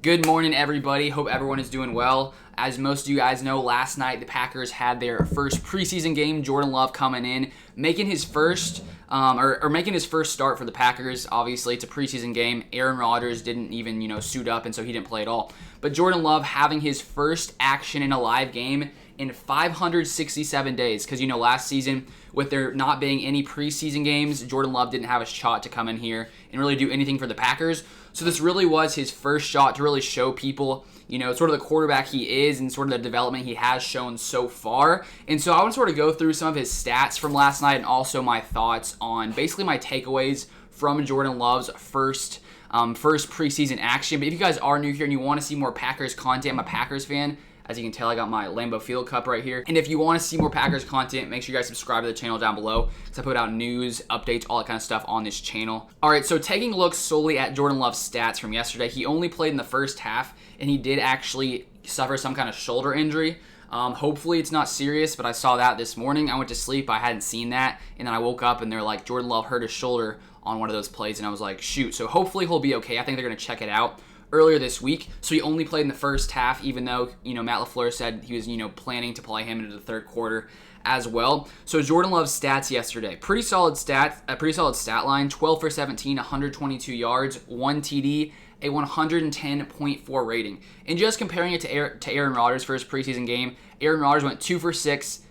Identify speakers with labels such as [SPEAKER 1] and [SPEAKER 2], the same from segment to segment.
[SPEAKER 1] Good morning, everybody. Hope everyone is doing well. As most of you guys know, last night the Packers had their first preseason game. Jordan Love coming in, making his first making his first start for the Packers. Obviously, it's a preseason game. Aaron Rodgers didn't even suit up, and so he didn't play at all. But Jordan Love having his first action in a live game in 567 days, because last season, with there not being any preseason games, Jordan Love didn't have a shot to come in here and really do anything for the Packers. So this really was his first shot to really show people, sort of the quarterback he is and sort of the development he has shown so far. And so I want to sort of go through some of his stats from last night and also my thoughts on basically my takeaways from Jordan Love's first preseason action. But if you guys are new here and you want to see more Packers content, I'm a Packers fan. As you can tell, I got my Lambeau Field Cup right here. And if you want to see more Packers content, make sure you guys subscribe to the channel down below, because I put out news, updates, all that kind of stuff on this channel. All right, so taking a look solely at Jordan Love's stats from yesterday, he only played in the first half, and he did actually suffer some kind of shoulder injury. Hopefully it's not serious, but I saw that this morning. I went to sleep, I hadn't seen that, and then I woke up and they're like, Jordan Love hurt his shoulder on one of those plays, and I was like, shoot. So hopefully he'll be okay. I think they're going to check it out earlier this week. So he only played in the first half, even though, Matt LaFleur said he was, planning to play him into the third quarter as well. So Jordan Love's stats yesterday, pretty solid stat line, 12 for 17, 122 yards, 1 TD, a 110.4 rating. And just comparing it to Aaron Rodgers for his preseason game, Aaron Rodgers went 2 for 6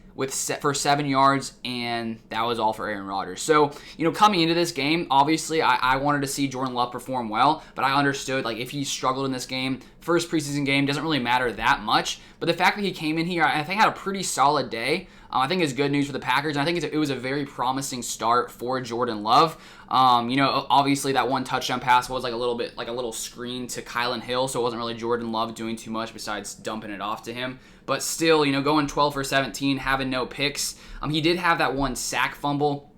[SPEAKER 1] for 7 yards, and that was all for Aaron Rodgers. So, coming into this game, obviously, I wanted to see Jordan Love perform well, but I understood, if he struggled in this game, first preseason game, doesn't really matter that much. But the fact that he came in here, I think had a pretty solid day. I think it's good news for the Packers, and I think it was a very promising start for Jordan Love. Obviously that one touchdown pass was like a little screen to Kylan Hill, so it wasn't really Jordan Love doing too much besides dumping it off to him. But still, going 12 for 17, having no picks. He did have that one sack fumble.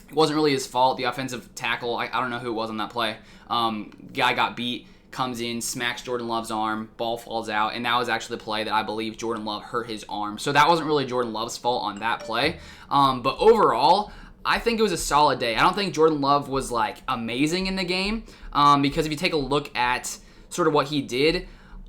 [SPEAKER 1] It wasn't really his fault. The offensive tackle, I don't know who it was on that play. Guy got beat, comes in, smacks Jordan Love's arm, ball falls out, and that was actually the play that I believe Jordan Love hurt his arm. So that wasn't really Jordan Love's fault on that play. But overall, I think it was a solid day. I don't think Jordan Love was amazing in the game, because if you take a look at sort of what he did,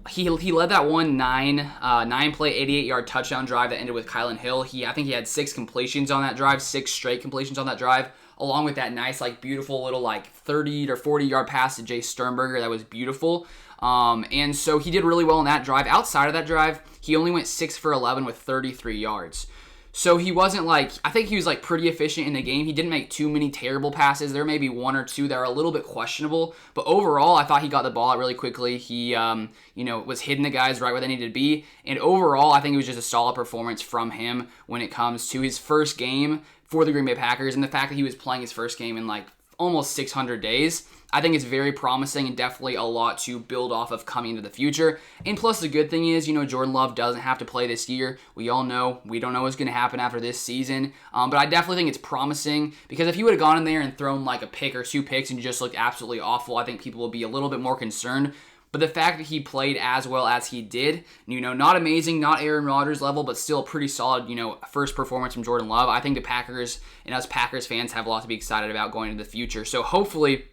[SPEAKER 1] he led that one 9-play, 88-yard touchdown drive that ended with Kylan Hill. I think he had 6 completions on that drive, 6 straight completions on that drive, along with that nice, beautiful little 30 or 40-yard pass to Jay Sternberger. That was beautiful. And so he did really well in that drive. Outside of that drive, he only went 6 for 11 with 33 yards. So he wasn't I think he was pretty efficient in the game. He didn't make too many terrible passes. There may be 1 or 2 that are a little bit questionable, but overall I thought he got the ball out really quickly. He was hitting the guys right where they needed to be, and overall I think it was just a solid performance from him when it comes to his first game for the Green Bay Packers, and the fact that he was playing his first game in almost 600 days. I think it's very promising and definitely a lot to build off of coming into the future. And plus the good thing is, Jordan Love doesn't have to play this year. We all know. We don't know what's going to happen after this season. But I definitely think it's promising, because if he would have gone in there and thrown a pick or 2 picks and just looked absolutely awful, I think people will be a little bit more concerned. But the fact that he played as well as he did, not amazing, not Aaron Rodgers level, but still a pretty solid, first performance from Jordan Love. I think the Packers and us Packers fans have a lot to be excited about going into the future. So hopefully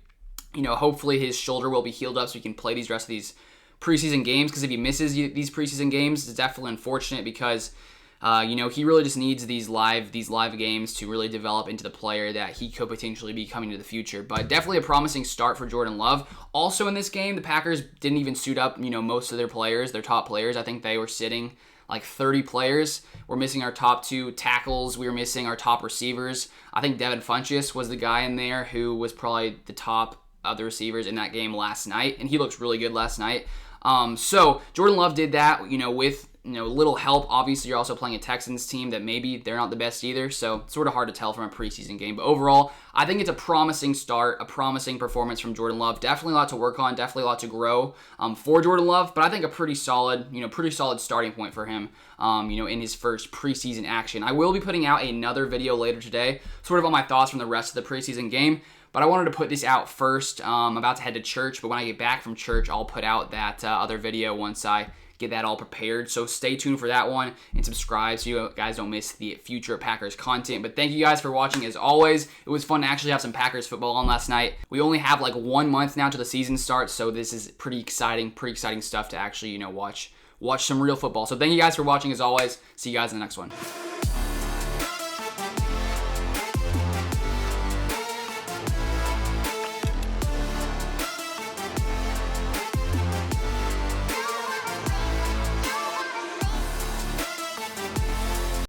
[SPEAKER 1] his shoulder will be healed up so he can play these rest of these preseason games, because if he misses these preseason games, it's definitely unfortunate, because he really just needs these live games to really develop into the player that he could potentially be coming to the future. But definitely a promising start for Jordan Love. Also in this game, the Packers didn't even suit up, most of their players, their top players. I think they were sitting 30 players. We're missing our top 2 tackles. We were missing our top receivers. I think Devin Funchess was the guy in there who was probably the top of the receivers in that game last night, and he looks really good last night. So Jordan Love did that, with little help. Obviously, you're also playing a Texans team that maybe they're not the best either, so it's sort of hard to tell from a preseason game. But overall, I think it's a promising start, a promising performance from Jordan Love. Definitely a lot to work on, definitely a lot to grow for Jordan Love, but I think a pretty solid starting point for him, in his first preseason action. I will be putting out another video later today, sort of on my thoughts from the rest of the preseason game. But I wanted to put this out first. I'm about to head to church, but when I get back from church, I'll put out that other video once I get that all prepared. So stay tuned for that one and subscribe so you guys don't miss the future Packers content. But thank you guys for watching as always. It was fun to actually have some Packers football on last night. We only have like 1 month now till the season starts, so this is pretty exciting stuff to actually, watch some real football. So thank you guys for watching as always. See you guys in the next one.